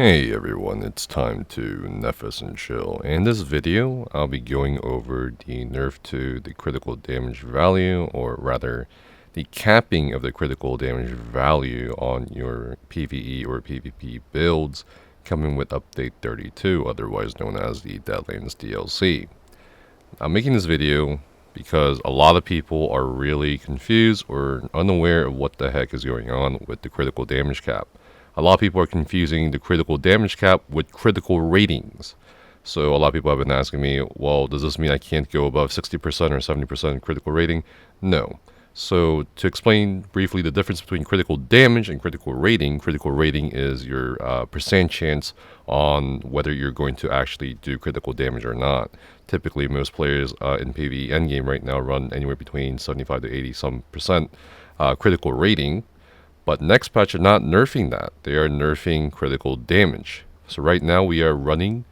Hey everyone, it's time to Nefus and chill. In this video, I'll be going over the nerf to the critical damage value, or rather, the capping of the critical damage value on your PvE or PvP builds, coming with update 32, otherwise known as the Deadlands DLC. I'm making this video because a lot of people are really confused or unaware of what the heck is going on with the critical damage cap. A lot of people are confusing the critical damage cap with critical ratings. So a lot of people have been asking me, well, does this mean I can't go above 60% or 70% critical rating? No. So to explain briefly the difference between critical damage and critical rating is your percent chance on whether you're going to actually do critical damage or not. Typically, most players in PvE endgame right now run anywhere between 75 to 80 some percent critical rating. But next patch are not nerfing that. They are nerfing critical damage. So right now we are running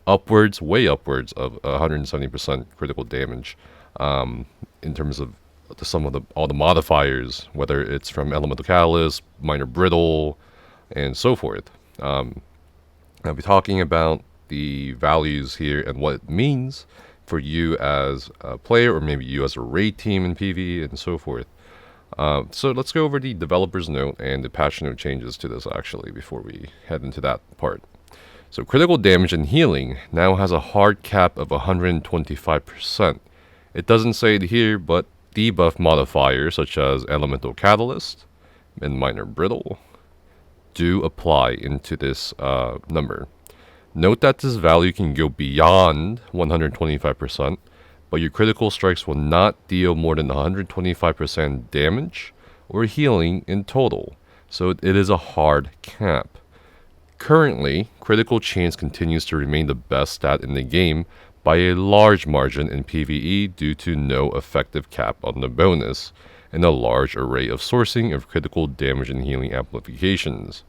upwards, way upwards of 170% critical damage in terms of all the modifiers, whether it's from elemental catalyst, minor brittle, and so forth. I'll be talking about the values here and what it means for you as a player, or maybe you as a raid team in PvE and so forth. So let's go over the developer's note and the patch note changes to this actually before we head into that part. So critical damage and healing now has a hard cap of 125%. It doesn't say it here, but debuff modifiers such as elemental catalyst and minor brittle do apply into this number. Note that this value can go beyond 125%. But your critical strikes will not deal more than 125% damage or healing in total, so it is a hard cap. Currently, critical chance continues to remain the best stat in the game by a large margin in PvE due to no effective cap on the bonus, and a large array of sourcing of critical damage and healing amplifications.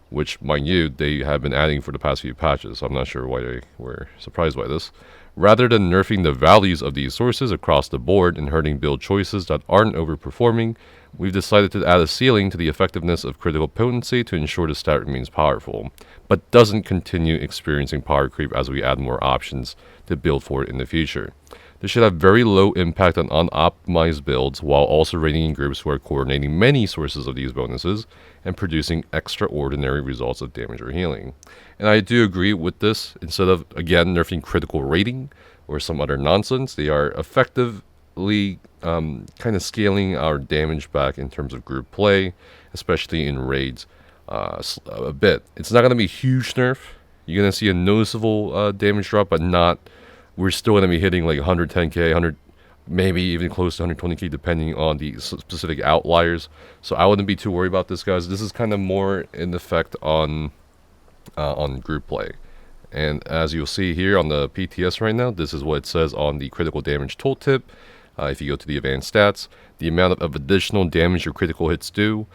Which, mind you, they have been adding for the past few patches, so I'm not sure why they were surprised by this. Rather than nerfing the values of these sources across the board and hurting build choices that aren't overperforming, we've decided to add a ceiling to the effectiveness of critical potency to ensure the stat remains powerful, but doesn't continue experiencing power creep as we add more options to build for it in the future. This should have very low impact on unoptimized builds, while also raiding in groups who are coordinating many sources of these bonuses and producing extraordinary results of damage or healing. And I do agree with this. Instead of, again, nerfing critical rating or some other nonsense, they are effectively kind of scaling our damage back in terms of group play, especially in raids, a bit. It's not going to be a huge nerf. You're going to see a noticeable damage drop, but not... We're still going to be hitting like 110k, 100, maybe even close to 120k, depending on the specific outliers. So I wouldn't be too worried about this, guys. This is kind of more in effect on group play. And as you'll see here on the PTS right now, this is what it says on the critical damage tooltip. If you go to the advanced stats, the amount of additional damage your critical hits do.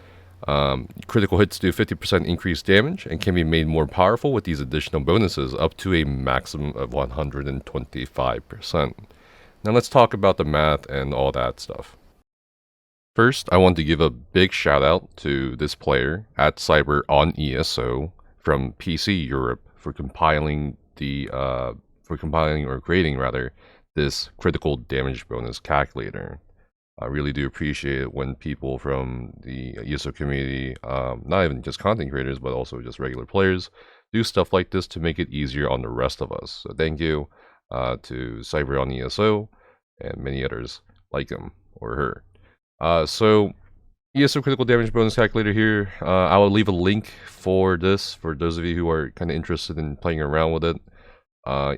Critical hits do 50% increased damage and can be made more powerful with these additional bonuses up to a maximum of 125%. Now let's talk about the math and all that stuff. First, I want to give a big shout out to this player at Cyber on ESO from PC Europe for compiling or creating rather this critical damage bonus calculator. I really do appreciate it when people from the ESO community, not even just content creators, but also just regular players, do stuff like this to make it easier on the rest of us. So thank you to Cyber on ESO and many others like him or her. So ESO critical damage bonus calculator here. I will leave a link for this for those of you who are kind of interested in playing around with it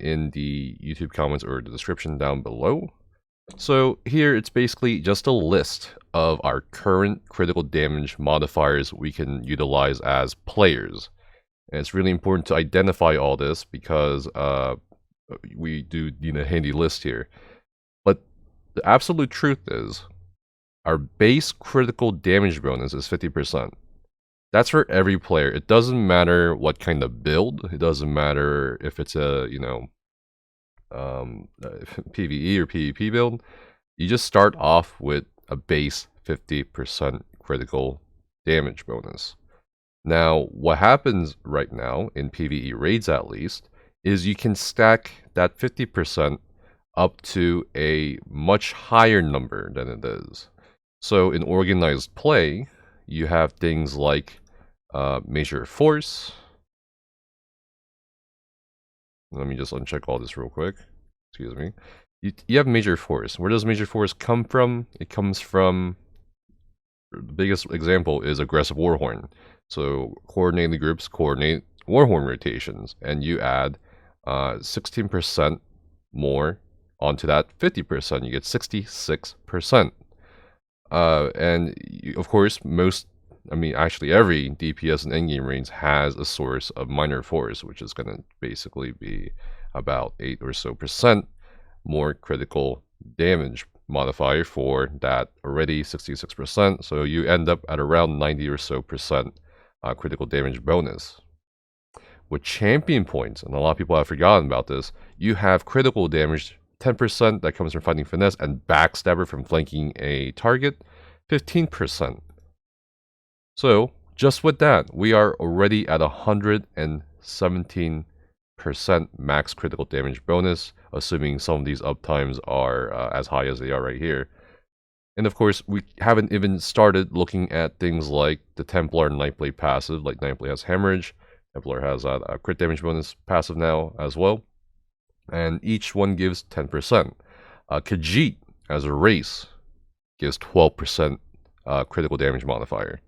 in the YouTube comments or the description down below. So here it's basically just a list of our current critical damage modifiers we can utilize as players. And it's really important to identify all this because we do need a handy list here. But the absolute truth is our base critical damage bonus is 50%. That's for every player. It doesn't matter what kind of build. It doesn't matter if it's a, PvE or PvP build. You just start off with a base 50% critical damage bonus. Now, what happens right now, in PvE raids at least, is you can stack that 50% up to a much higher number than it is. So in organized play, you have things like Major Force. Let me just uncheck all this real quick. Excuse me. You have Major Force. Where does Major Force come from? It comes from... The biggest example is Aggressive Warhorn. So coordinated groups coordinate Warhorn rotations, and you add 16% more onto that 50%. You get 66%. And of course, actually every DPS in endgame range has a source of minor force, which is going to basically be about 8 or so percent more critical damage modifier for that already 66%. So you end up at around 90 or so percent critical damage bonus. With champion points, and a lot of people have forgotten about this, you have critical damage 10% that comes from fighting finesse, and backstabber from flanking a target 15%. So just with that, we are already at 117% max critical damage bonus, assuming some of these uptimes are as high as they are right here. And of course, we haven't even started looking at things like the Templar Nightblade passive, like Nightblade has Hemorrhage, Templar has a crit damage bonus passive now as well, and each one gives 10%. Khajiit, as a race, gives 12% critical damage modifier.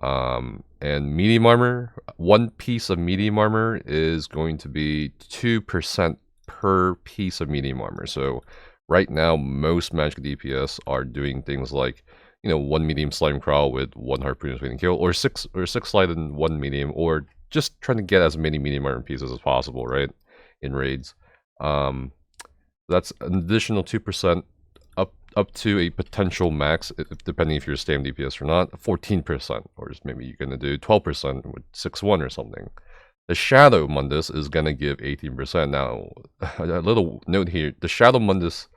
And medium armor, one piece of medium armor is going to be 2% per piece of medium armor. So right now, most magic DPS are doing things like, one medium slime crawl with 1 harpoon waiting kill, or six slide and 1 medium, or just trying to get as many medium armor pieces as possible, right? In raids. That's an additional 2% up to a potential max, depending if you're a STAM DPS or not, 14%, or just maybe you're going to do 12% with 6-1 or something. The Shadow Mundus is going to give 18%. Now, a little note here, the Shadow Mundus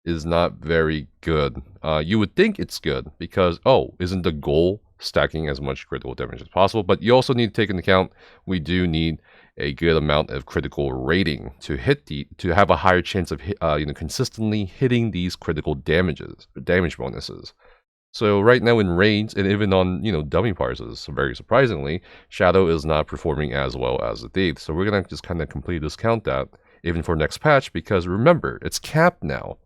is not very good. You would think it's good, because, isn't the goal stacking as much critical damage as possible? But you also need to take into account, we do need a good amount of critical rating to have a higher chance of consistently hitting these critical damage bonuses. So right now in raids, and even on dummy parses, very surprisingly, Shadow is not performing as well as the Thief. So we're gonna just kind of completely discount that even for next patch, because remember, it's capped now.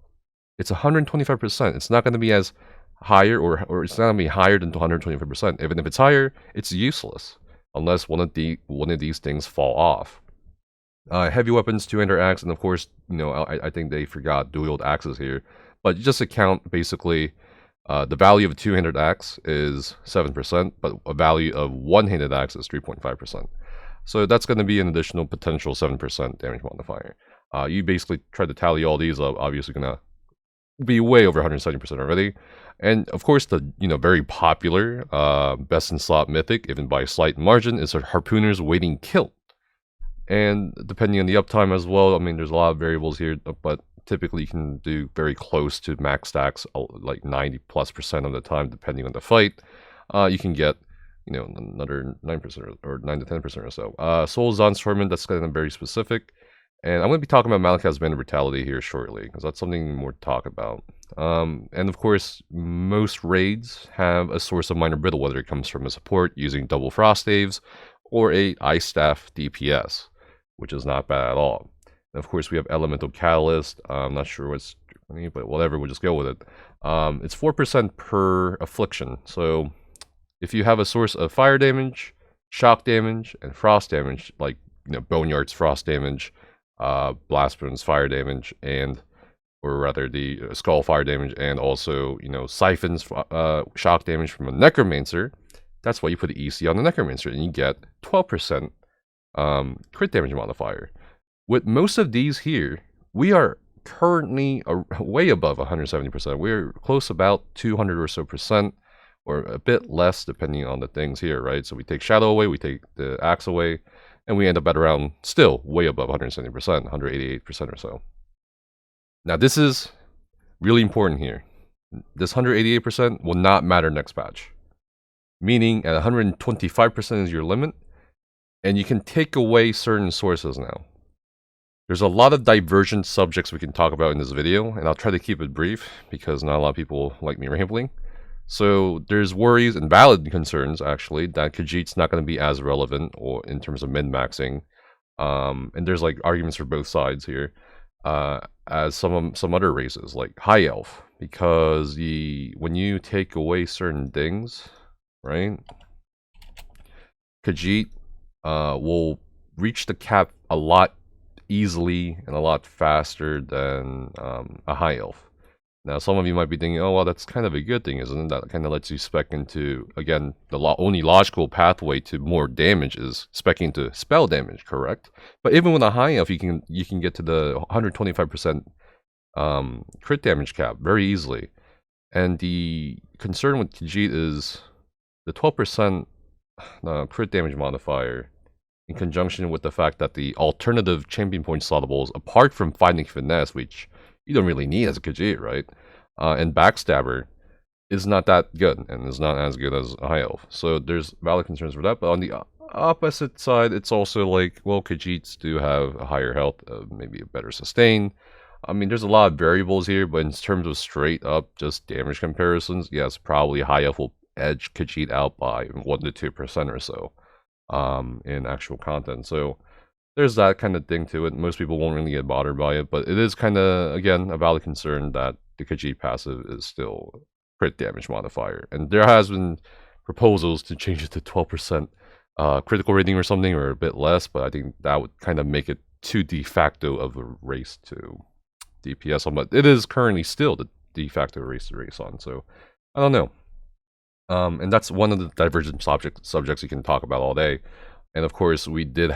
It's 125%. It's not going to be as higher, or it's not going to be higher than 125%. Even if it's higher, it's useless unless one of these things fall off. Heavy weapons, two-hander axe, and of course, I think they forgot dual-wield axes here. But just account basically, the value of a two-handed axe is 7%, but a value of one-handed axe is 3.5%. So that's going to be an additional potential 7% damage modifier. You basically try to tally all these up, obviously going to be way over 170% already. And of course, the very popular best in slot mythic, even by a slight margin, is a Harpooner's Waiting Kill. And depending on the uptime as well, there's a lot of variables here, but typically you can do very close to max stacks, like 90+% of the time, depending on the fight. You can get another 9% or 9 to 10% or so. Soul Zon's Torment, that's kind of very specific. And I'm going to be talking about Malekith's Band of Brutality here shortly, because that's something more to talk about. And of course, most raids have a source of minor brittle, whether it comes from a support using double Frost Staves, or a Ice Staff DPS, which is not bad at all. And of course, we have Elemental Catalyst. I'm not sure what's, but whatever, we'll just go with it. It's 4% per affliction. So if you have a source of fire damage, shock damage, and frost damage, like Boneyard's frost damage, Blastbone's fire damage, or rather the Skull fire damage, and also Siphon's shock damage from a Necromancer, that's why you put the EC on the Necromancer, and you get 12% crit damage modifier. With most of these here, we are currently way above 170%. We're close about 200 or so percent, or a bit less depending on the things here, right? So we take Shadow away, we take the Axe away, and we end up at around, still way above 170%, 188% or so. Now this is really important here. This 188% will not matter next patch. meaning at 125% is your limit, and you can take away certain sources now. There's a lot of divergent subjects we can talk about in this video, and I'll try to keep it brief because not a lot of people like me rambling. So there's worries and valid concerns, actually, that Khajiit's not going to be as relevant or in terms of min-maxing. And there's like arguments for both sides here, as some other races, like High Elf, because when you take away certain things, right, Khajiit will reach the cap a lot easily and a lot faster than a High Elf. Now, some of you might be thinking, oh, well, that's kind of a good thing, isn't it? That kind of lets you spec into, again, the only logical pathway to more damage is spec into spell damage, correct? But even with a High Elf, you can get to the 125% crit damage cap very easily. And the concern with Khajiit is the 12% crit damage modifier, in conjunction with the fact that the alternative champion point slottables, apart from finding finesse, which you don't really need as a Khajiit, right? And backstabber is not that good, and is not as good as a High Elf. So there's valid concerns for that. But on the opposite side, it's also like, well, Khajiits do have a higher health, maybe a better sustain. I mean, there's a lot of variables here, but in terms of straight up just damage comparisons, yes, probably High Elf will edge Khajiit out by 1 to 2% or so in actual content. So there's that kind of thing to it. Most people won't really get bothered by it, but it is kind of, again, a valid concern that the Khajiit passive is still crit damage modifier. And there has been proposals to change it to 12% critical rating or something, or a bit less, but I think that would kind of make it too de facto of a race to DPS on. But it is currently still the de facto race to race on, so I don't know. And that's one of the divergent subjects you can talk about all day. And of course, we did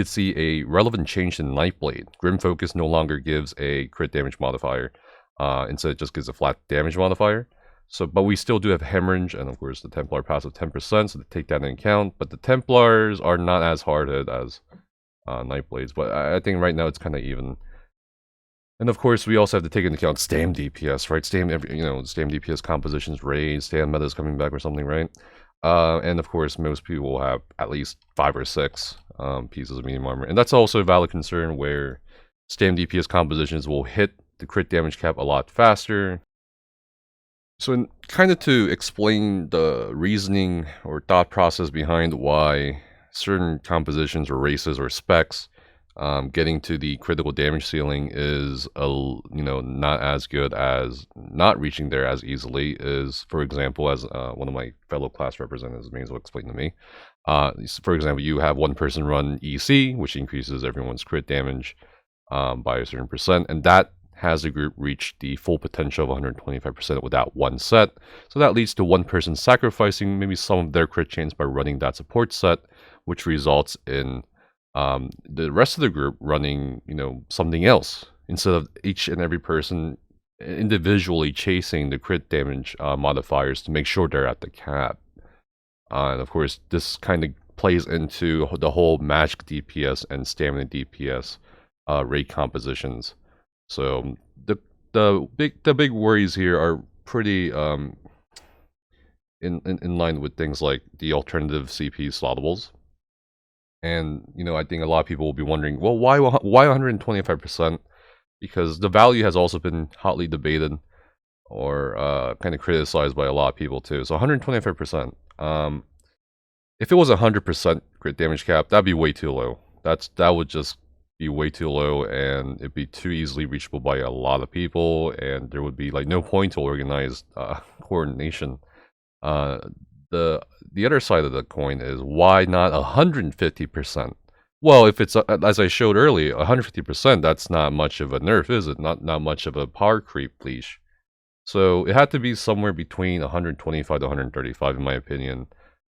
see a relevant change in Nightblade. Grim Focus no longer gives a crit damage modifier. Instead, it just gives a flat damage modifier. So, but we still do have Hemorrhage, and of course the Templar passive 10%, so to take that into account. But the Templars are not as hard-hit as Nightblades, but I think right now it's kind of even. And of course, we also have to take into account STAM DPS, right? STAM DPS compositions raised, STAM meta is coming back or something, right? And of course, most people will have at least 5 or 6 pieces of medium armor. And that's also a valid concern where STAM DPS compositions will hit the crit damage cap a lot faster. So kind of to explain the reasoning or thought process behind why certain compositions or races or specs getting to the critical damage ceiling is not as good as not reaching there as easily is, for example, as one of my fellow class representatives may as well explain to me. For example, you have one person run EC, which increases everyone's crit damage by a certain percent, and that has the group reach the full potential of 125% without one set. So that leads to one person sacrificing maybe some of their crit chance by running that support set, which results in the rest of the group running, something else, instead of each and every person individually chasing the crit damage modifiers to make sure they're at the cap. And of course, this kind of plays into the whole magic DPS and stamina DPS rate compositions. So the big worries here are pretty in line with things like the alternative CP slottables. And, I think a lot of people will be wondering, well, why 125%? Because the value has also been hotly debated or kind of criticized by a lot of people too. So 125%. If it was 100% crit damage cap, that'd be way too low. That would just be way too low, and it'd be too easily reachable by a lot of people, and there would be like no point to organized coordination. The other side of the coin is, why not 150%? Well, if it's, as I showed earlier, 150%, that's not much of a nerf, is it? Not much of a power creep leash. So it had to be somewhere between 125 to 135, in my opinion.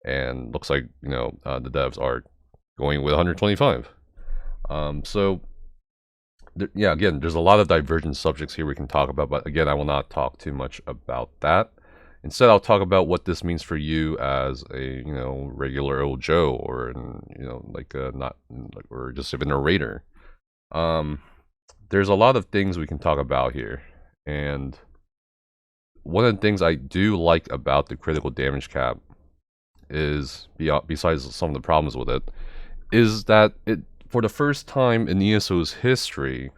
And looks like, the devs are going with 125. Again, there's a lot of divergent subjects here we can talk about, but again, I will not talk too much about that. Instead, I'll talk about what this means for you as a, regular old Joe, or, or just even a raider. There's a lot of things we can talk about here. And one of the things I do like about the critical damage cap is, besides some of the problems with it, is that for the first time in ESO's history,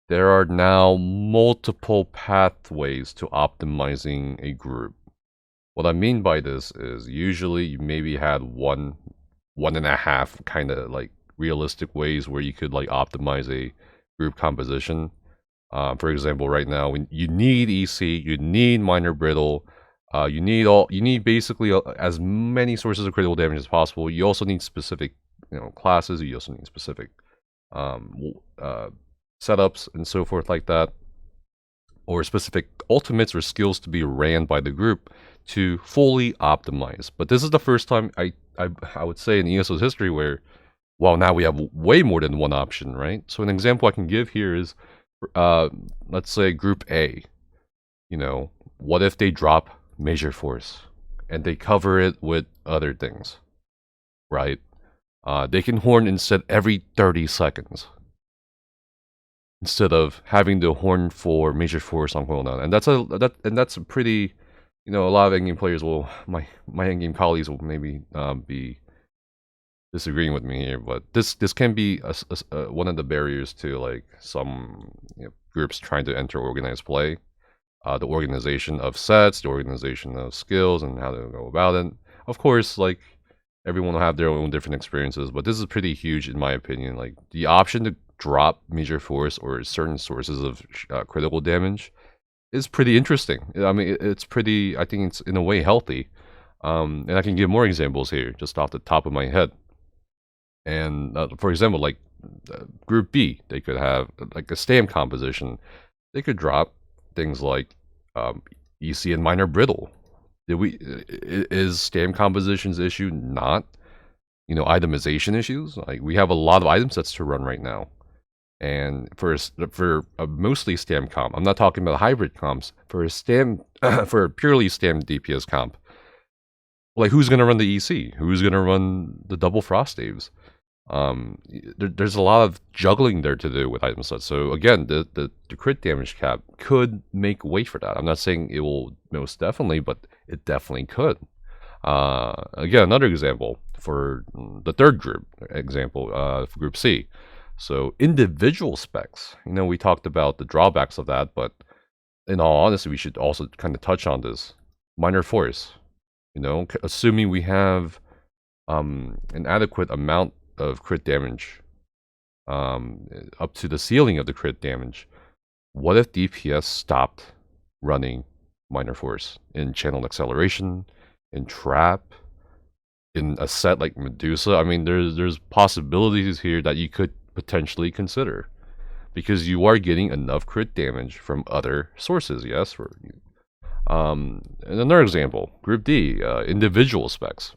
there are now multiple pathways to optimizing a group. What I mean by this is usually you maybe had one and a half kind of like realistic ways where you could like optimize a group composition. For example, right now you need EC, you need minor brittle, you need basically as many sources of critical damage as possible. You also need specific classes. You also need specific setups and so forth like that, or specific ultimates or skills to be ran by the group to fully optimize. But this is the first time I would say in ESO's history where, well, now we have way more than one option, right? So an example I can give here is, let's say Group A. What if they drop Major Force and they cover it with other things, right? They can horn instead every 30 seconds. Instead of having to horn for Major Force on cooldown. And that's a pretty, a lot of endgame players will, my endgame colleagues will maybe be disagreeing with me here, but this can be one of the barriers to like some groups trying to enter organized play. The organization of sets, the organization of skills, and how to go about it. Of course, like everyone will have their own different experiences, but this is pretty huge in my opinion. Like the option to drop Major Force or certain sources of critical damage is pretty interesting. I mean, it's pretty, I think it's in a way healthy. And I can give more examples here, just off the top of my head. And for example, like Group B, they could have like a stam composition. They could drop things like EC and minor brittle. Is stam composition's issue not, itemization issues? Like we have a lot of item sets to run right now. And for a mostly stam comp, I'm not talking about hybrid comps. For a stam, for a purely stam DPS comp, like who's gonna run the EC? Who's gonna run the double frost staves? There's a lot of juggling there to do with item sets. So again, the crit damage cap could make way for that. I'm not saying it will most definitely, but it definitely could. Again, another example for the third group example, for Group C. So individual specs, we talked about the drawbacks of that, but in all honesty, we should also kind of touch on this. Minor Force, assuming we have an adequate amount of crit damage up to the ceiling of the crit damage, what if DPS stopped running Minor Force in Channeled Acceleration, in Trap, in a set like Medusa? I mean, there's possibilities here that you could potentially consider, because you are getting enough crit damage from other sources. Yes. And another example, Group D, individual specs.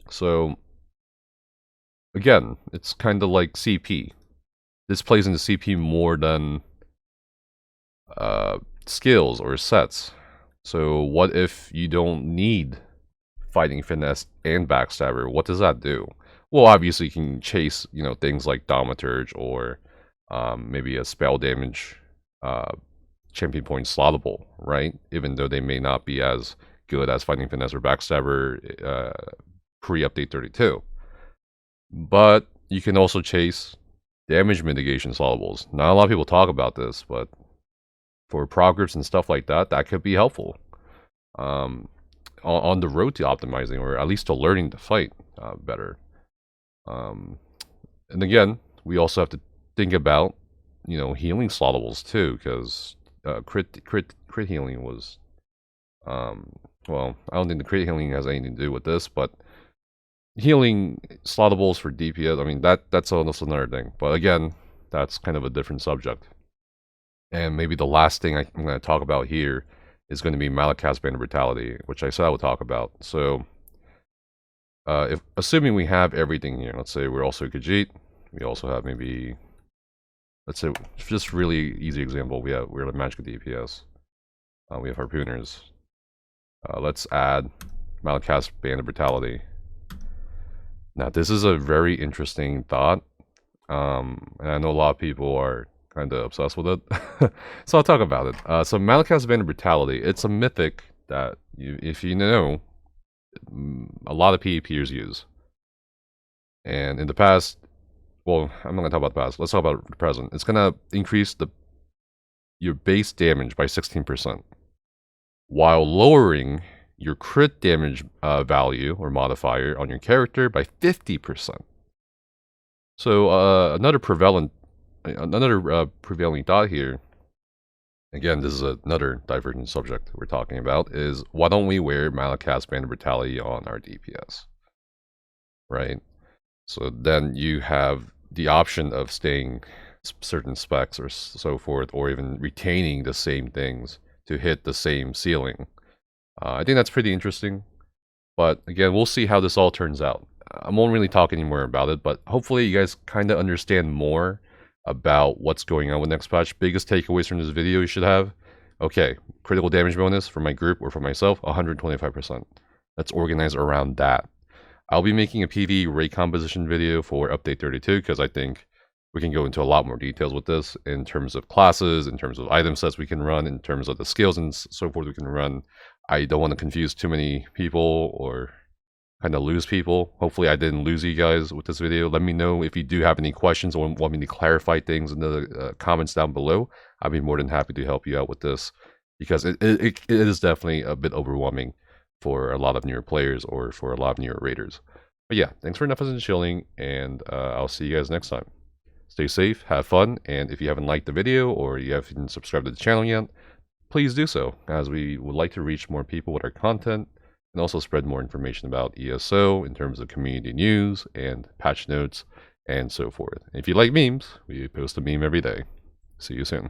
So again, it's kind of like CP. This plays into CP more than skills or sets. So what if you don't need Fighting Finesse and Backstabber? What does that do? Well, obviously you can chase, things like Thaumaturge or maybe a spell damage champion point slottable, right? Even though they may not be as good as Fighting Finesse or Backstabber pre-update 32. But you can also chase damage mitigation slottables. Not a lot of people talk about this, but for prog groups and stuff like that, that could be helpful on the road to optimizing, or at least to learning to fight better. And again, we also have to think about, healing slottables too, because crit healing was, well, I don't think the crit healing has anything to do with this, but healing slottables for DPS, I mean, that's also another thing. But again, that's kind of a different subject. And maybe the last thing I'm going to talk about here is going to be Malakaz's Band of Brutality, which I said I would talk about. So, if assuming we have everything here, let's say we're also Khajiit, we also have maybe, let's say, just really easy example, we're the magical DPS, we have Harpooners. Let's add Malakaz's Band of Brutality. Now, this is a very interesting thought, and I know a lot of people are kind of obsessed with it, so I'll talk about it. So Malakaz's Band of Brutality, it's a mythic that, if you know, a lot of PvPers use. And in the past, well, I'm not going to talk about the past. Let's talk about the present. It's going to increase your base damage by 16%, while lowering your crit damage value or modifier on your character by 50%. So another prevailing thought here, again, this is another divergent subject we're talking about, is why don't we wear Malakat's Band of Brutality on our DPS, right? So then you have the option of staying certain specs or so forth, or even retaining the same things to hit the same ceiling. I think that's pretty interesting, but again, we'll see how this all turns out. I won't really talk anymore about it, but hopefully you guys kind of understand more about what's going on with next patch. Biggest takeaways from this video you should have: okay, critical damage bonus for my group or for myself, 125%. Let's organize around that. I'll be making a PvE rate composition video for update 32 because I think we can go into a lot more details with this in terms of classes, in terms of item sets we can run, in terms of the skills and so forth we can run. I don't want to confuse too many people or kind of lose people. Hopefully I didn't lose you guys with this video. Let me know if you do have any questions or want me to clarify things in the comments down below. I'd be more than happy to help you out with this, because it is definitely a bit overwhelming for a lot of newer players or for a lot of newer raiders. But yeah, thanks for Neffers and chilling, and I'll see you guys next time. Stay safe, have fun, and if you haven't liked the video or you haven't subscribed to the channel yet, please do so, as we would like to reach more people with our content and also spread more information about ESO in terms of community news and patch notes and so forth. If you like memes, we post a meme every day. See you soon.